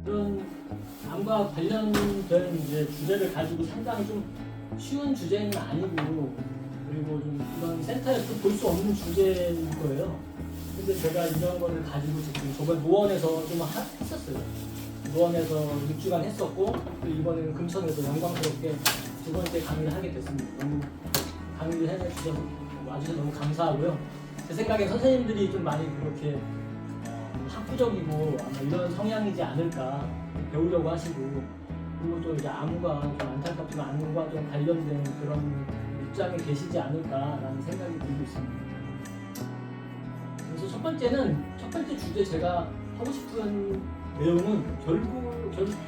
이런 암과 관련된 이제 주제를 가지고 상당히 좀 쉬운 주제는 아니고 그리고 좀 이런 센터에서 볼 수 없는 주제인 거예요. 근데 제가 이런 거를 가지고 지금 저번 노원에서 좀 했었어요. 노원에서 6주간 했었고 그리고 이번에는 금천에서 영광스럽게 두 번째 강의를 하게 됐습니다. 너무 강의를 해주셔서 와주셔서 너무 감사하고요. 제 생각에 선생님들이 좀 많이 그렇게 학구적이고 아마 이런 성향이지 않을까 배우려고 하시고 그리고 또 이제 암과 좀 안타깝지만 암과 좀 관련된 그런 입장에 계시지 않을까라는 생각이 들고 있습니다. 그래서 첫 번째 주제 제가 하고 싶은 내용은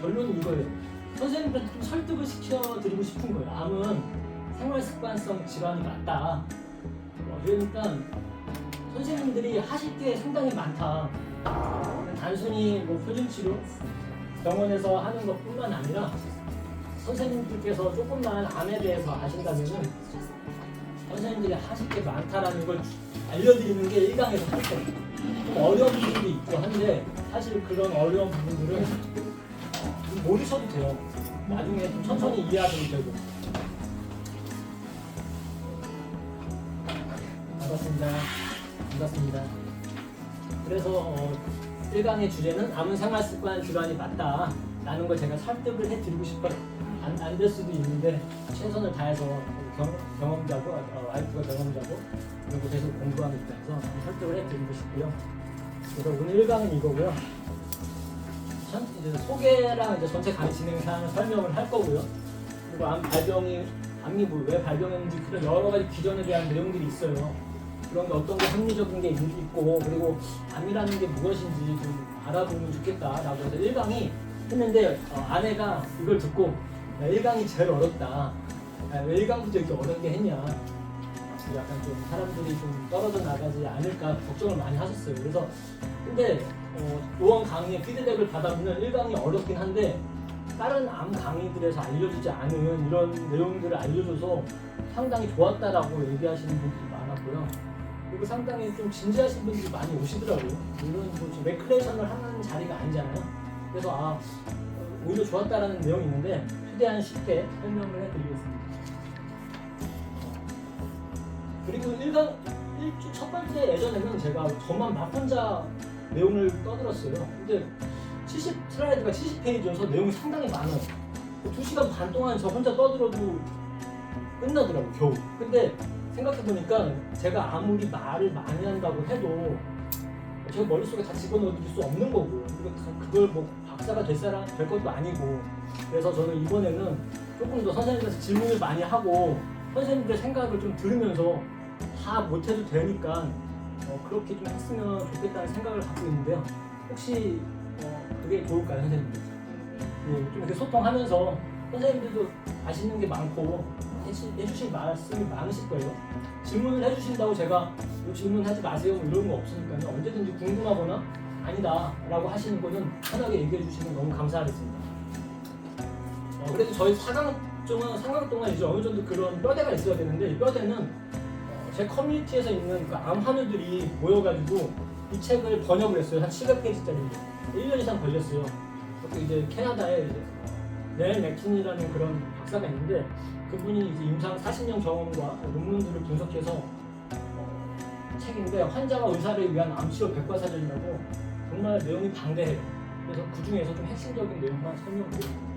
결론은 이거예요. 선생님들한테 좀 설득을 시켜드리고 싶은 거예요. 암은 생활습관성 질환이 맞다. 그러니까 선생님들이 하실 게 상당히 많다. 단순히 뭐 표준치료 병원에서 하는 것뿐만 아니라 선생님들께서 조금만 암에 대해서 아신다면은 선생님들이 하실 게 많다라는 걸 알려드리는 게 1강에서 할 때 좀 어려운 부분도 있고 한데 사실 그런 어려운 부분들은 좀 모르셔도 돼요. 나중에 좀 천천히 이해하셔도 되고. 반갑습니다. 그래서 1강의 주제는 암은 생활습관 질환이 맞다 라는 걸 제가 설득을 해드리고 싶어요. 안 될 수도 있는데 최선을 다해서 경험자고 와이프가 경험자고 그리고 계속 공부하는 입장에서 설득을 해드리고 싶고요. 그래서 오늘 1강은 이거고요. 이제 소개랑 이제 전체 강의 진행 사항을 설명을 할 거고요. 그리고 암이 왜 발병했는지 그런 여러 가지 기전에 대한 내용들이 있어요. 그런 게 어떤 게 합리적인 게 있고 그리고 암이라는 게 무엇인지 좀 알아보면 좋겠다라고 해서 1강이 했는데 아내가 이걸 듣고 1강이 제일 어렵다. 왜 1강부터 이렇게 어렵게 했냐. 약간 좀 사람들이 좀 떨어져 나가지 않을까 걱정을 많이 하셨어요. 그래서 근데 노원 강의의 피드백을 받아보면 1강이 어렵긴 한데 다른 암 강의들에서 알려주지 않은 이런 내용들을 알려줘서 상당히 좋았다라고 얘기하시는 분들이 많았고요. 그리고 상당히 좀 진지하신 분들이 많이 오시더라고요. 물론 뭐 레크레이션을 하는 자리가 아니잖아요. 그래서 오히려 좋았다라는 내용이 있는데 최대한 쉽게 설명을 해드리겠습니다. 그리고 1강 1주 첫 번째 예전에는 제가 저만 막 혼자 내용을 떠들었어요. 근데 70슬라이드가 70페이지여서 내용이 상당히 많아요. 2시간 반 동안 저 혼자 떠들어도 끝나더라고요, 겨우. 근데 생각해보니까 제가 아무리 말을 많이 한다고 해도 제 머릿속에 다 집어넣을 수 없는 거고 그걸 뭐 박사가 될 것도 아니고 그래서 저는 이번에는 조금 더 선생님께서 질문을 많이 하고 선생님들의 생각을 좀 들으면서 다 못해도 되니까 그렇게 좀 했으면 좋겠다는 생각을 갖고 있는데요. 혹시 그게 좋을까요, 선생님들? 예, 좀 이렇게 소통하면서 선생님들도 아시는 게 많고 해주실 말씀이 많으실 거예요. 질문을 해주신다고 제가 질문하지 마세요 뭐 이런 거 없으니까요. 언제든지 궁금하거나 아니다 라고 하시는 거는 편하게 얘기해 주시면 너무 감사하겠습니다. 그래도 저희 4강 동안 이제 어느 정도 그런 뼈대가 있어야 되는데 이 뼈대는 제 커뮤니티에서 있는 그 암 환우들이 모여가지고 이 책을 번역을 했어요. 한 700페이지짜리인데 1년 이상 걸렸어요. 그것도 이제 캐나다에 이제 넬 맥킨이라는 그런 박사가 있는데 그분이 이제 임상 40년 경험과 논문들을 분석해서 책인데 환자와 의사를 위한 암치료 백과사전이라고 정말 내용이 방대해요. 그래서 그 중에서 좀 핵심적인 내용만 설명드립니다.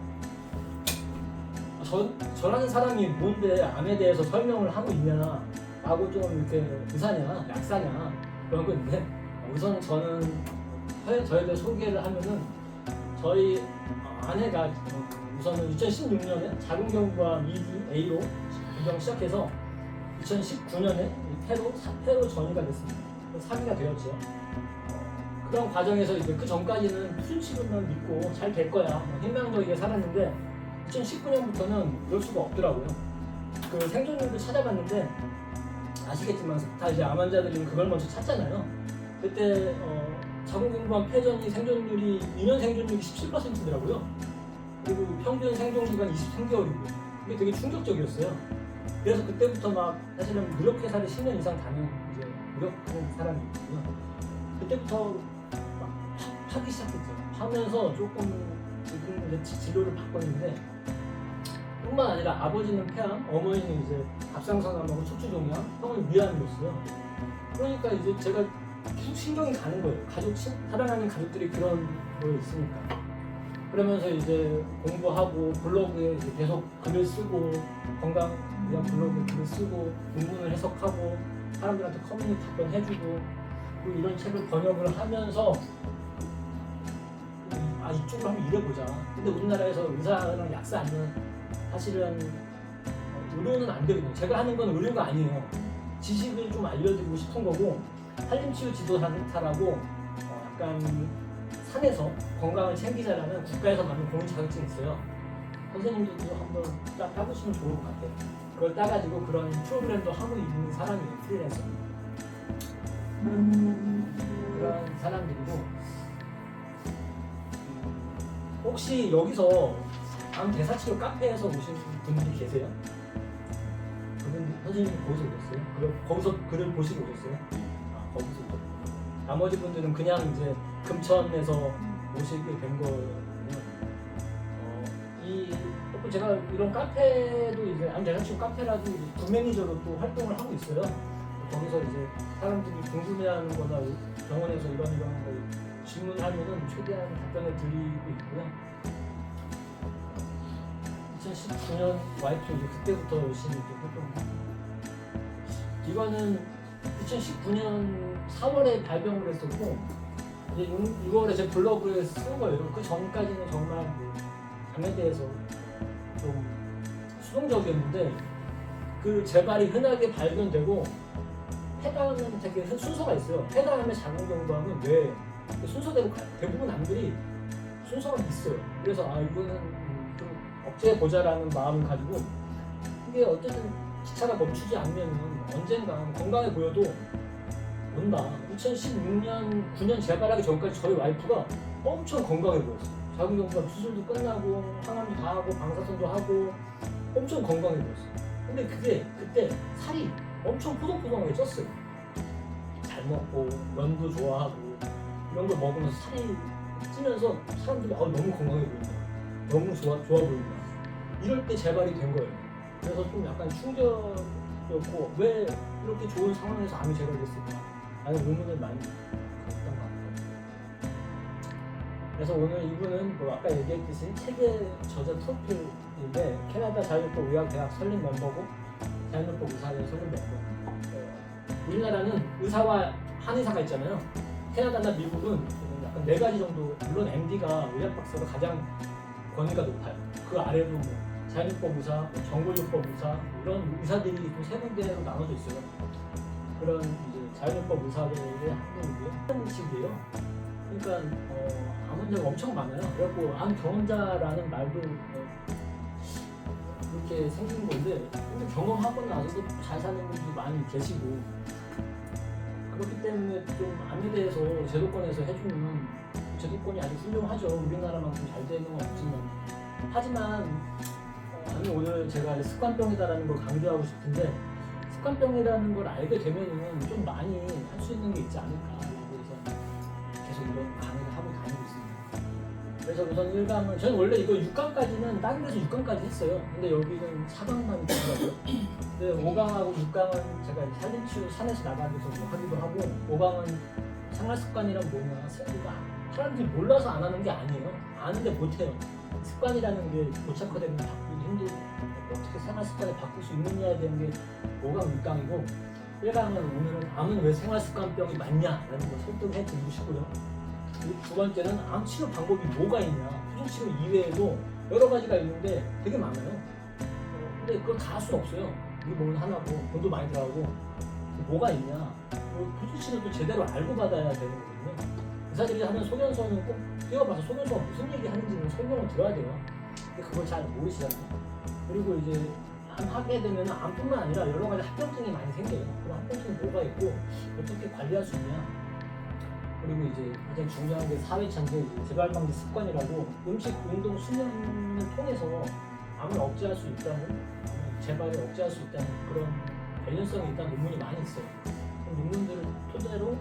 저라는 사람이 뭔데 암에 대해서 설명을 하고 있냐 라고 좀 이렇게 의사냐 약사냐 그런 거 있는데 우선 저는 저에 대해 소개를 하면은 저희 아내가 우선은 2016년에 자궁경부암 2기 A로 진정 시작해서 2019년에 폐로 전이가 됐습니다. 사기가 되었죠. 그런 과정에서 이제 그 전까지는 표준치료만 믿고 잘 될 거야 희망적이게 살았는데 2019년부터는 그럴 수가 없더라고요. 그 생존율을 찾아봤는데 아시겠지만 다 이제 암 환자들이 그걸 먼저 찾잖아요. 그때 자궁경부암 폐전이 생존율이 2년 생존율이 17%더라고요. 그리고 평균 생존기간 23개월이고요. 이게 되게 충격적이었어요. 그래서 그때부터 막 사실은 무력회사를 10년 이상 다닌 이제 무력하는 사람이 있거든요. 그때부터 막 파기 시작했죠. 하면서 조금 지금 이제 진로를 바꿨는데, 뿐만 아니라 아버지는 폐암, 어머니는 이제 갑상선암하고 척추종양, 형은 위암이었어요. 그러니까 이제 제가 계속 신경이 가는 거예요. 사랑하는 가족들이 그런 거에 있으니까. 그러면서 이제 공부하고 블로그에 이제 계속 글을 쓰고, 건강 위한 블로그에 글을 쓰고, 논문을 해석하고, 사람들한테 커뮤니티 답변해주고, 그리고 이런 책을 번역을 하면서 이쪽으로 한번 일해보자. 근데 우리나라에서 의사랑 약사 아니면 사실은 의료는 안 되거든요. 제가 하는 건 의료가 아니에요. 지식을 좀 알려드리고 싶은 거고, 한림치유 지도사라고 약간 산에서 건강을 챙기자라는 국가에서 만든 공인 자격증이 있어요. 선생님들도 한번 딱 따보시면 좋을 것 같아요. 그걸 따가지고 그런 프로그램도 하고 있는 사람이에요. 프리랜서. 그런 사람들이고, 혹시 여기서 암 대사치료 카페에서 오신 분들이 계세요? 그분 선생님 거기서 오셨어요? 거기서 글을 보시고 오셨어요? 거기서 오셨어요. 나머지 분들은 그냥 이제 금천에서 오시게 된 거예요. 제가 이런 카페도 이제 암 대사치료 카페라도 부 매니저로 또 활동을 하고 있어요. 거기서 이제 사람들이 궁금해하는 거나 병원에서 이런 거 질문하면은 최대한 답변을 드리고 있고요. 2019년 와이프 이제 그때부터 열심히 활동을 하고, 이거는 2019년 4월에 발병을 했었고, 이제 6월에 제 블로그에 쓴 거예요. 그 전까지는 정말 암에 대해서 좀 수동적이었는데, 그 재발이 흔하게 발견되고 폐가암은 되게 순서가 있어요. 폐가암의 작은 경부암은 왜 순서대로 가요. 대부분 암들이 순서가 있어요. 그래서 이거는 좀 억제해보자라는 마음을 가지고, 이게 어쨌든 기차가 멈추지 않으면 언젠가 건강해 보여도 온다. 2016년, 9년 재발하기 전까지 저희 와이프가 엄청 건강해 보였어요. 작은 경부암 수술도 끝나고 항암도 다 하고 방사선도 하고 엄청 건강해 보였어요. 근데 그때 살이 엄청 포동포동하게 쪘어요. 잘 먹고 면도 좋아하고 이런 걸 먹으면서 살이 찌면서 사람들이 너무 건강해 보인다, 너무 좋아 보인다, 이럴 때 재발이 된 거예요. 그래서 좀 약간 충격이었고, 왜 이렇게 좋은 상황에서 암이 재발됐을까 라는 의문을 많이 가졌던 것 같아요. 그래서 오늘 이분은 아까 얘기했듯이 책의 저자 프로필인데, 캐나다 자율법 의학대학 설립 멤버고 자율법 의사회 설립 멤버. 우리나라는 의사와 한의사가 있잖아요. 캐나다나 미국은 약간 4가지 정도, 물론 MD가 의학박사가 가장 권위가 높아요. 그 아래로 자율법 의사, 정보요법 의사, 이런 의사들이 또 3군데로 나눠져 있어요. 그런 이제 자율법 의사들의 학문이고요. 이런 식이에요. 그러니까 암 환자가 엄청 많아요. 그래갖고 암 경험자라는 말도 그렇게 생긴 건데, 근데 경험하고 나서도 잘 사는 분들이 많이 계시고, 그렇기 때문에 좀 암에 대해서 제도권에서 해주는, 제도권이 아주 훌륭하죠. 우리나라만큼 잘 되는 건 없지만. 하지만 아니, 오늘 제가 습관병이다라는 걸 강조하고 싶은데, 습관병이라는 걸 알게 되면은 좀 많이 할 수 있는 게 있지 않을까. 그래서 계속 이런 강의를 하고 다니고 있습니다. 그래서 우선 1강은, 저는 원래 이거 6강까지는 다른 데서 6강까지 했어요. 근데 여기는 4강만 있더라고요. 근데 5강하고 6강은 제가 산림치유 산에서 나가면서 하기도 하고, 5강은 생활습관이란 뭐냐, 사람들이 몰라서 안 하는 게 아니에요. 아는데 못해요. 습관이라는 게 고착화되면 바꾸기 힘들고, 어떻게 생활습관을 바꿀 수 있느냐에 대한 게 5강, 6강이고, 1강은 오늘은 암은 왜 생활습관병이 맞냐라는 걸 설득해 드리고 싶고요. 두 번째는 암 치료 방법이 뭐가 있냐, 표준치료 이외에도 여러 가지가 있는데 되게 많아요. 근데 그걸 다 할 수는 없어요. 이 몸은 하나고 돈도 많이 들어가고, 뭐가 있냐, 표준치료도 제대로 알고 받아야 되는 거거든요. 의사들이 하는 소견서는 꼭 뛰어봐서 소견서가 무슨 얘기 하는지는 설명을 들어야 돼요. 근데 그걸 잘 모르시잖아요. 그리고 이제 암 하게 되면 암뿐만 아니라 여러 가지 합병증이 많이 생겨요. 그럼 합병증이 뭐가 있고 어떻게 관리할 수 있냐. 그리고 이제 가장 중요한 게 4회차인데, 재발방지 습관이라고, 음식, 운동, 수면을 통해서 암을 억제할 수 있다는, 재발을 억제할 수 있다는 그런 관련성이 있다는 논문이 많이 있어요. 그런 논문들을 토대로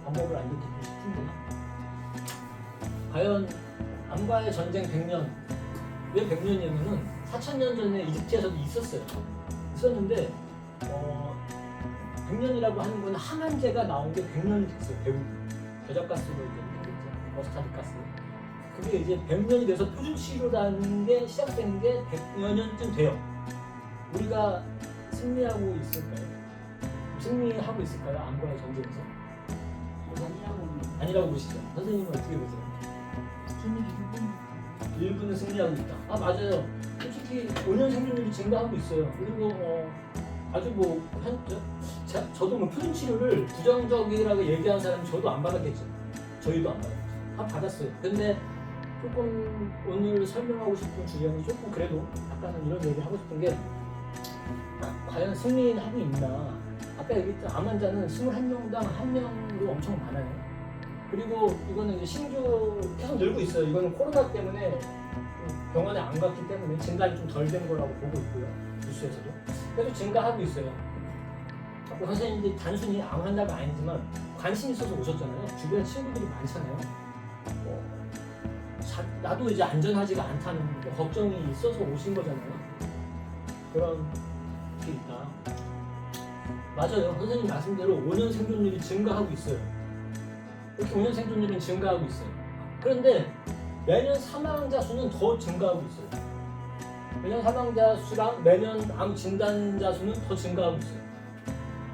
방법을 알려드리고 싶은데요. 과연 암과의 전쟁 100년, 왜 100년이냐면은 4000년 전에 이집트에서도 있었는데 100년이라고 하는 건 항암제가 나온 게 100년이 됐어요. 배우고 겨자가스로 이제 머스타드 가스. 그게 이제 100년이 돼서 표준 치료라는 게 시작된 게 100여 년쯤 돼요. 우리가 승리하고 있을까요? 승리하고 있을까요? 암과의 전쟁에서? 아니라고 보시죠. 선생님은 어떻게 보세요? 저는 일부는 승리하고 있다. 아 맞아요. 솔직히 5년 생존율이 증가하고 있어요. 그리고 아주 저도 뭐 표준 치료를 부정적이라고 얘기하는 사람은 저도 안 받았겠죠. 저희도 안 받았죠. 다 받았어요. 근데 조금 오늘 설명하고 싶은 주제는 조금 그래도 약간은 이런 얘기를 하고 싶은 게 과연 승리하고 있나. 아까 얘기했던 암 환자는 21명당 1명으로 엄청 많아요. 그리고 이거는 이제 신규 계속 늘고 있어요. 이거는 코로나 때문에 병원에 안 갔기 때문에 진단이 좀 덜 된 거라고 보고 있고요. 뉴스에서도. 계속 증가하고 있어요. 아까 선생님들이 단순히 암 환자가 아니지만 관심 있어서 오셨잖아요. 주변에 친구들이 많잖아요. 나도 이제 안전하지가 않다는 걱정이 있어서 오신 거잖아요. 그런 게 있다. 맞아요. 선생님 말씀대로 5년 생존율이 증가하고 있어요. 이렇게 5년 생존율은 증가하고 있어요. 그런데 매년 사망자 수는 더 증가하고 있어요. 매년 사망자 수랑 매년 암 진단자 수는 더 증가하고 있어요.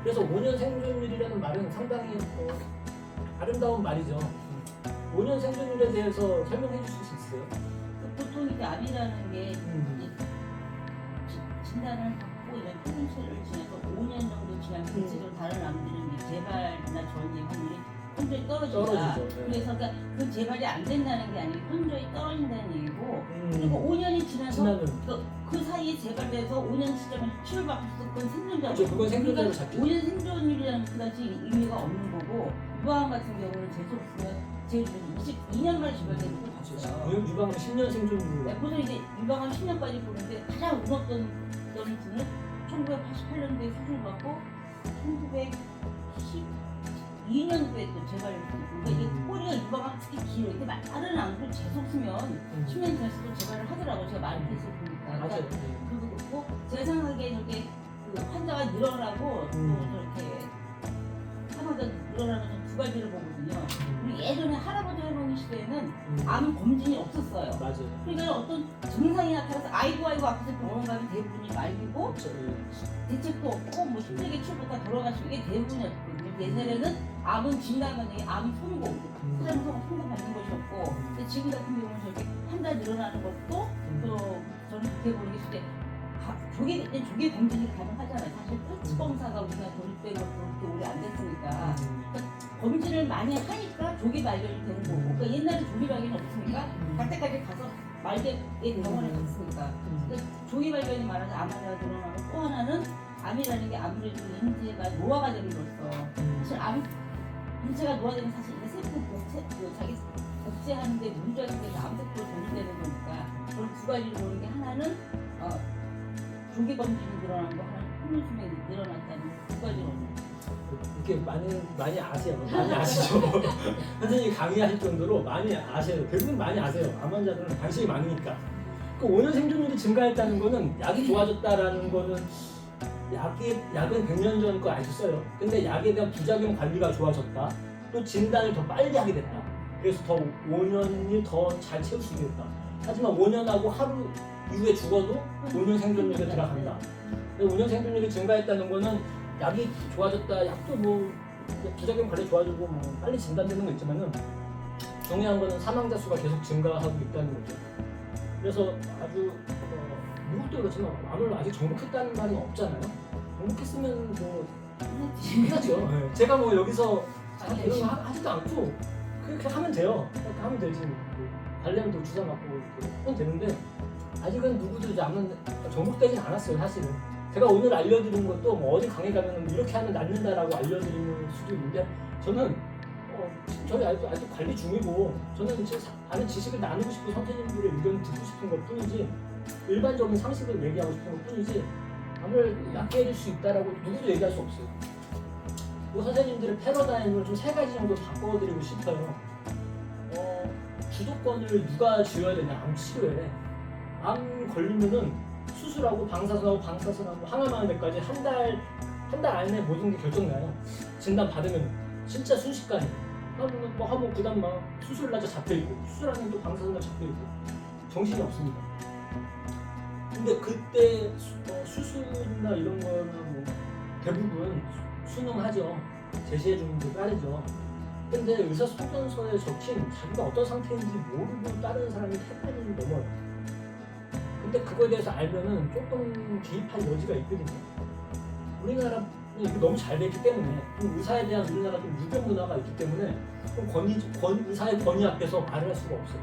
그래서 5년 생존율이라는 말은 상당히 아름다운 말이죠. 5년 생존율에 대해서 설명해 주실 수 있어요? 보통 이제 암이라는 게 진단을 받고 이런 표준치료를 지나서 5년 정도 지나면 대체적으로 다른 암들은 이제 재발이나 전이 확률이 현저히 떨어진다. 떨어지죠. 네. 그래서 그러니까 그 재발이 안 된다는 게 아니고 현저히 떨어진다는 얘기고 그리고 5년이 지나서 그 사이에 재발돼서 5년 시점에 치료받을 수 있건 생존자고 그렇죠. 그건 생존자로 잡히죠. 5년 생존율이라는 그다지 의미가 없는 거고 유방암 같은 경우는 재수 없으면 제일 22년 만에 재발되는 걸 봤어요. 유방암 10년 생존율. 네, 보통 이제 유방암 10년까지 보는데 가장 울었던 분은 1988년도에 수술 받고 1912년도에 또 재발을 했고 그러니까 이게 꼬리가 유방암 특히 길어. 이게 다른 암도 재수 없으면 10년 지났어도 재발을 하더라고요. 제가 많은 케이스를 보니까. 맞아요. 그리고 그렇고 제가 생각하기에 저게 그 환자가 늘어나고 또 저렇게 사망자 늘어나는 건 두 가지를 보거든요. 우리 예전에 할아버지 할머니 시대에는 암 검진이 없었어요. 맞아요. 그러니까 어떤 증상이 나타나서 아이고 앞에서 병원 가면 대부분이 말리고 그렇죠. 대책도 없고 뭐 힘들게 치료받다 돌아가시고 이게 대부분이었거든요. 옛날에는 암은 진단만이 암이 선고 사람 선고 받는 것이었고 근데 지금 같은 경우는 저렇게 환자 늘어나는 것도 또 저는 그렇게 보는 게 있을 조기 검진이 가능하잖아요. 사실 폐치검사가 우리가 도입된 것도 그렇게 오래 안 됐으니까 그러니까 검진을 많이 하니까 조기 발견이 되는 거고 그러니까 옛날에 조기 발견이 없으니까 갈 때까지 가서 말대의 병원에 갔으니까 그러니까 조기 발견이 많아서 암 환자가 늘어나고 또 하나는 암이라는 게 아무래도 인체가 노화가 됨으로써 사실 암 인체가 노화되면 사실 이 세포 자기 복제하는데 문제가 생겨서 암세포로 전이되는 거니까 그런 두 가지를 보는 게 하나는 조기 검진이 늘어난 거 하나는 평균 수명이 늘어났다는 두 가지로 이렇게 많이 아세요. 많이 아시죠? 선생님이 강의하실 정도로 많이 아세요. 대부분 많이 아세요. 암 환자들은 관심이 많으니까. 그 5년 생존율이 증가했다는 거는 약이 좋아졌다라는 거는 약은 100년 전 거 알겠어요. 근데 약에 대한 부작용 관리가 좋아졌다. 또 진단을 더 빨리 하게 됐다. 그래서 더 5년이 더 잘 채울 수 있겠다. 하지만 5년하고 하루 이후에 죽어도 5년 생존율에 들어간다. 5년 생존율이 증가했다는 거는 약이 좋아졌다. 약도 뭐 부작용 관리 좋아지고 뭐 빨리 진단되는 거 있지만은 중요한 거는 사망자 수가 계속 증가하고 있다는 거죠. 그래서 아주 누구도 그렇지만 암을 아직 정복했다는 말은 없잖아요. 정복했으면 뭐 끝나죠. 네. 제가 뭐 여기서 이런 거 하지도 않고 그렇게 하면 돼요. 그렇게 하면 되지. 관련도 주사 맞고 이렇게 하면 되는데 아직은 누구도 이제 암은 정복되진 않았어요. 사실은. 제가 오늘 알려드린 것도 뭐 어디 강의 가면 이렇게 하면 낫는다라고 알려드리는 수도 있는데 저는 저희 아직 관리 중이고 저는 아는 지식을 나누고 싶고 선생님들의 의견을 듣고 싶은 것 뿐이지 일반적인 상식을 얘기하고 싶은 것 뿐이지 암을 낫게 해줄 수 있다라고 누구도 얘기할 수 없어요. 그 선생님들의 패러다임을 좀 3가지 정도 바꿔드리고 싶어요. 주도권을 누가 쥐어야 되냐? 암 치료에. 암 걸리면은 수술하고 방사선하고 항암하는 데까지 한 달 안에 모든 게 결정나요. 진단 받으면 진짜 순식간에 하고 그다음 막 수술 날짜 잡혀 있고 수술하면 또 방사선 날 잡혀 있고 정신이 없습니다. 근데 그때 수술이나 이런 거는 뭐 대부분 순응하죠. 제시해 주는 게 빠르죠. 근데 의사소견서에 적힌 자기가 어떤 상태인지 모르고 다른 사람이 태판이 넘어요. 근데 그거에 대해서 알면은 조금 개입할 여지가 있거든요. 우리나라는 이거 너무 잘 됐기 때문에 좀 의사에 대한 우리나라 좀 유교 문화가 있기 때문에 좀 의사의 권위 앞에서 말을 할 수가 없어요.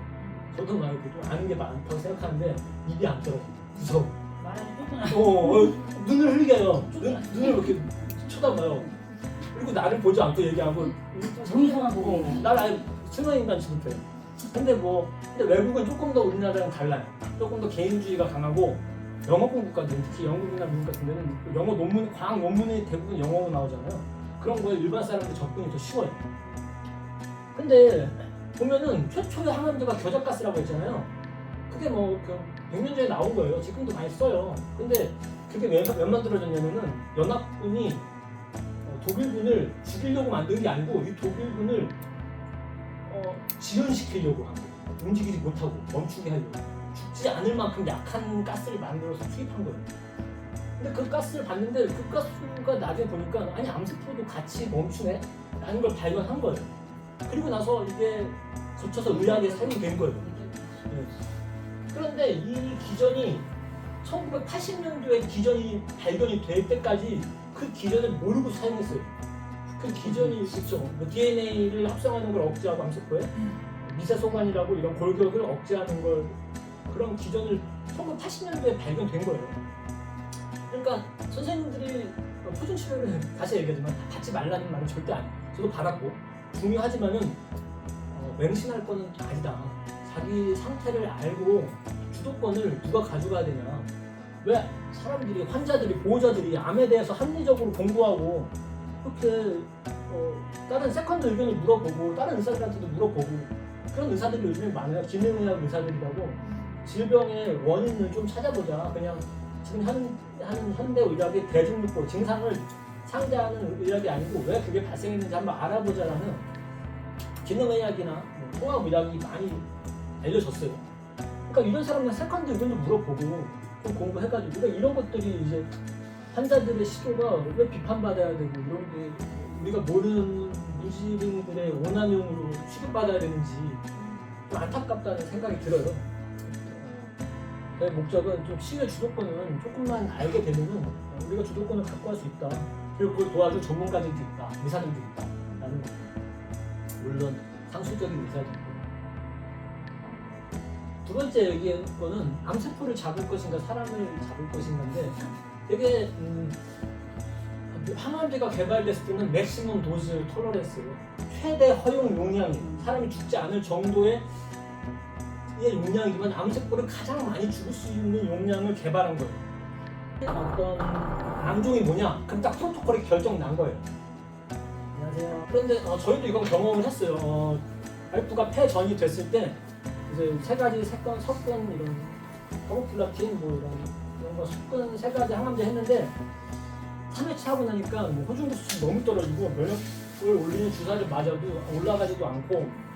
저도 막 이렇게 좀 아는 게 많다고 생각하는데 입이 안 들어. 무서워. 말하기 쫓겨나. 눈을 흘리게 해요. 눈을 이렇게 쳐다봐요. 그리고 나를 보지 않고 얘기하고 정의성한 보고. 날 아예 순화인간 취급해요. 근데 외국은 조금 더 우리나라랑 달라요. 조금 더 개인주의가 강하고 영어 공부까지 특히 영국이나 미국 같은 데는 영어 논문, 과학 논문이 대부분 영어로 나오잖아요. 그런 거에 일반 사람들 접근이 더 쉬워요. 근데 보면은 최초의 항암제가 겨자가스라고 했잖아요. 그게 뭐 100년 전에 나온 거예요. 지금도 많이 써요. 근데 그게 왜 만들어졌냐면은 연합군이 독일군을 죽이려고 만든 게 아니고 이 독일군을 지연시키려고 한 거예요. 움직이지 못하고 멈추게 하려고. 죽지 않을 만큼 약한 가스를 만들어서 투입한 거예요. 근데 그 가스를 봤는데 그 가스가 나중에 보니까 아니 암세포도 같이 멈추네? 라는 걸 발견한 거예요. 그리고 나서 이게 거쳐서 의학에 사용이 된 거예요. 네. 그런데 이 기전이 1980년도에 기전이 발견이 될 때까지 그 기전을 모르고 사용했어요. 그 기전이 있죠. 뭐 DNA를 합성하는 걸 억제하고 암세포에 미세소관이라고 이런 골격을 억제하는 걸 그런 기전을 1980년도에 발견된 거예요. 그러니까 선생님들이 표준 치료를 다시 얘기하지만 받지 말라는 말은 절대 아니에요. 저도 받았고 중요하지만은 맹신할 거는 아니다. 자기 상태를 알고 주도권을 누가 가져가야 되냐. 왜 사람들이 환자들이 보호자들이 암에 대해서 합리적으로 공부하고 그렇게 다른 세컨드 의견을 물어보고 다른 의사들한테도 물어보고 그런 의사들이 요즘에 많아요. 기능의학 의사들이라고 질병의 원인을 좀 찾아보자. 그냥 지금 하는 현대 의학의 대중육보 증상을 상대하는 의학이 아니고 왜 그게 발생했는지 한번 알아보자라는 기능의학이나 통합의학이 많이 알려졌어요. 그러니까 이런 사람들 세컨드 의견도 물어보고 좀 공부해가지고 그러니까 이런 것들이 이제 환자들의 시도가 왜 비판받아야 되고 이런 게 우리가 모르는 무지민들의 오남용으로 취급받아야 되는지 좀 안타깝다는 생각이 들어요. 내 목적은 좀 치유의 주도권은 조금만 알게 되면은 우리가 주도권을 갖고 할 수 있다. 그리고 그걸 도와줄 전문가들도 있다. 의사들도 있다. 라는 거. 물론 상술적인 의사도 있고. 두 번째 얘기한 거는 암세포를 잡을 것인가 사람을 잡을 것인가인데 되게 항암제가 개발됐을 때는 맥시멈 도즈 톨러런스 최대 허용 용량이 사람이 죽지 않을 정도의 용량이지만 암세포를 가장 많이 죽일 수 있는 용량을 개발한 거예요. 어떤 암종이 뭐냐? 그럼 딱 프로토콜이 결정 난 거예요. 안녕하세요. 그런데 저희도 이건 경험을 했어요. 와이프가 폐전이 됐을 때 이제 세 가지 섞은 이런 허브플라틴 뭐 이런 거 섞은 세 가지 항암제 했는데 3회차 하고 나니까 뭐 호중구 수치 너무 떨어지고 면역을 올리는 주사를 맞아도 올라가지도 않고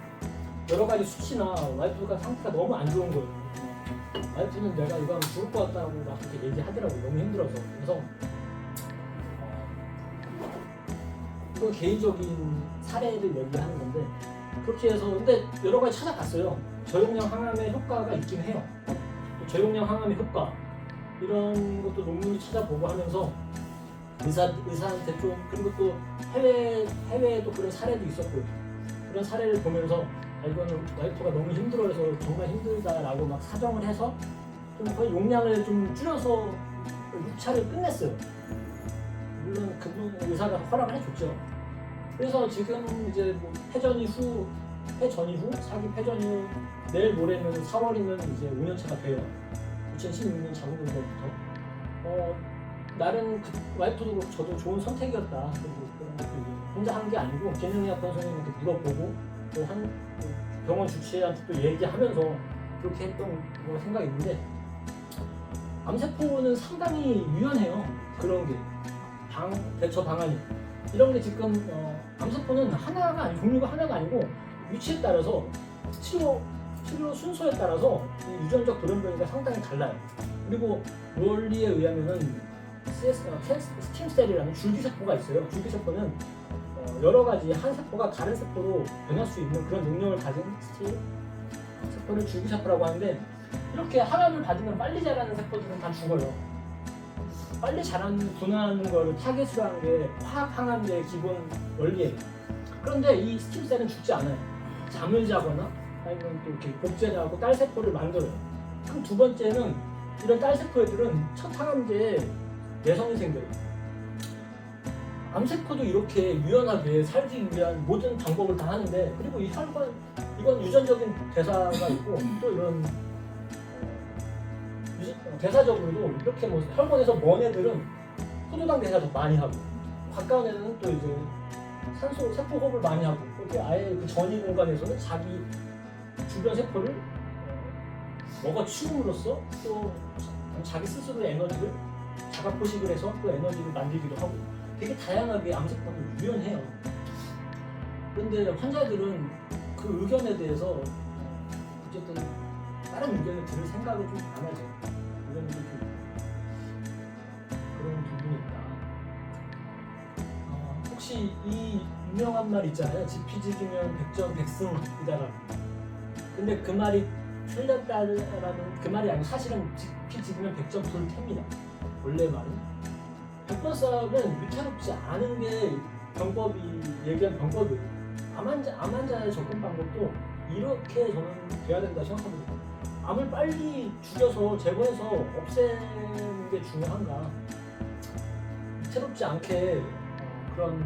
여러 가지 수치나 와이프가 상태가 너무 안 좋은 거예요. 와이프는 내가 이거 하면 죽을 것 같다고 막 그렇게 얘기하더라고요. 너무 힘들어서. 그래서 이건 개인적인 사례를 얘기하는 건데 그렇게 해서 근데 여러 가지 찾아봤어요. 저용량 항암의 효과가 있긴 해요. 저용량 항암의 효과 이런 것도 논문을 찾아보고 하면서 의사한테 좀 그리고 또 해외에도 그런 사례도 있었고요. 그런 사례를 보면서 이거는 와이프가 너무 힘들어해서 정말 힘들다라고 막 사정을 해서 좀 거의 용량을 좀 줄여서 6차를 끝냈어요. 물론 그분 의사가 허락을 해줬죠. 그래서 지금 이제 뭐 폐전 이후 사기 폐전 이후 내일 모레면 4월이면 이제 5년차가 돼요. 2016년 자궁근거부터 나름 와이프도 그렇고 저도 좋은 선택이었다. 그리고 그런 것도 이제 혼자 한 게 아니고 기능의학과 선생님한테 물어보고 또 병원 주치의한테 또 얘기하면서 그렇게 했던 거 생각이 있는데 암세포는 상당히 유연해요. 그런 게 대처 방안이 이런 게 지금 암세포는 하나가 아니 종류가 하나가 아니고 위치에 따라서 치료 순서에 따라서 이 유전적 돌연변이가 상당히 달라요. 그리고 원리에 의하면은 스팀셀이라는 줄기세포가 있어요. 줄기세포는 여러 가지 한 세포가 다른 세포로 변할 수 있는 그런 능력을 가진 세포를 줄기세포라고 하는데 이렇게 하람을 받으면 빨리 자라는 세포들은 다 죽어요. 빨리 분화하는 거를 타겟으로 하는 게 화학 항암제의 기본 원리예요. 그런데 이 스팀셀은 죽지 않아요. 잠을 자거나 아니면 또 이렇게 복제를 하고 딸세포를 만들어요. 그럼 두 번째는 이런 딸세포 애들은 첫 항암제에 내성이 생겨요. 암세포도 이렇게 유연하게 살기 위한 모든 방법을 다 하는데 그리고 이 혈관 이건 유전적인 대사가 있고 또 이런 대사적으로도 이렇게 뭐 혈관에서 먼 애들은 포도당 대사 더 많이 하고 가까운 애들은 또 이제 산소 세포 호흡을 많이 하고 이렇게 아예 그 전이 공간에서는 자기 주변 세포를 먹어치움으로써 또 자기 스스로의 에너지를 자가 포식을 해서 또 에너지를 만들기도 하고 되게 다양하게 암세포가 유연해요. 그런데 환자들은 그 의견에 대해서 어쨌든 다른 의견을 들을 생각을 좀 안 하죠. 이런 게 좀 그런 부분이 있다. 혹시 이 유명한 말 있잖아요. 지피지기면 백전백승이다라는. 근데 그 말이 틀렸다라는 그 말이 아니고 사실은 지피지기면 백전불태입니다. 원래 말은 100번 싸움은 위태롭지 않은 게 병법이 얘기한 병법이에요. 암 환자의 접근 방법도 이렇게 저는 돼야 된다 생각합니다. 암을 빨리 죽여서 제거해서 없애는 게 중요한가. 위태롭지 않게 그런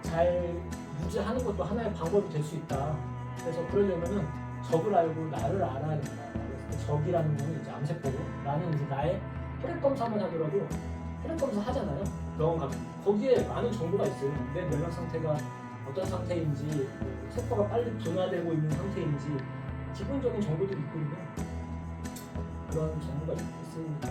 잘 유지하는 것도 하나의 방법이 될 수 있다. 그래서 그러려면은 적을 알고 나를 알아야 된다. 그래서 적이라는 거는 이제 암세포고 나는 이제 나의 혈액 검사만 하더라도 혈액 검사 하잖아요. 병원 가면 거기에 많은 정보가 있어요. 내 면역 상태가 어떤 상태인지, 세포가 빨리 분화되고 있는 상태인지 기본적인 정보들이 있거든요. 그런 정보가 있습니다.